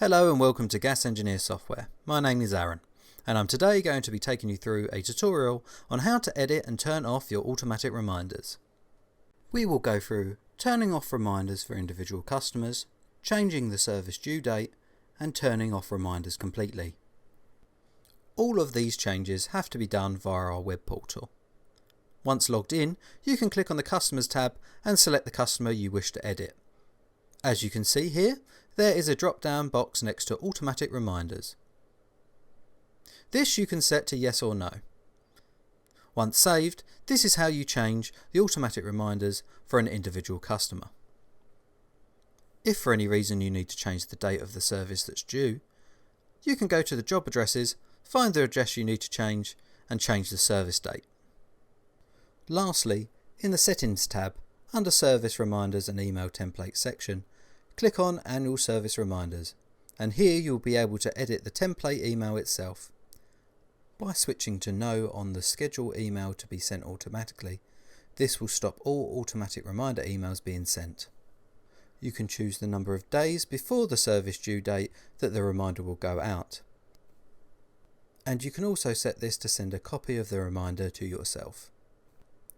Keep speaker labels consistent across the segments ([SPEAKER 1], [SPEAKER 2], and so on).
[SPEAKER 1] Hello and welcome to Gas Engineer Software. My name is Aaron and I'm today going to be taking you through a tutorial on how to edit and turn off your automatic reminders. We will go through turning off reminders for individual customers, changing the service due date and turning off reminders completely. All of these changes have to be done via our web portal. Once logged in, you can click on the Customers tab and select the customer you wish to edit. As you can see here, there is a drop-down box next to automatic reminders. This you can set to yes or no. Once saved, this is how you change the automatic reminders for an individual customer. If for any reason you need to change the date of the service that's due, you can go to the job addresses, find the address you need to change and change the service date. Lastly, in the Settings tab, under Service Reminders and Email Templates section, click on Annual Service Reminders, and here you'll be able to edit the template email itself. By switching to No on the Schedule email to be sent automatically, this will stop all automatic reminder emails being sent. You can choose the number of days before the service due date that the reminder will go out. And you can also set this to send a copy of the reminder to yourself.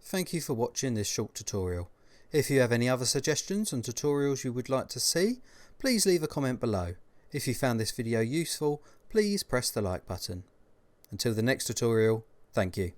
[SPEAKER 1] Thank you for watching this short tutorial. If you have any other suggestions on tutorials you would like to see, please leave a comment below. If you found this video useful, please press the like button. Until the next tutorial, thank you.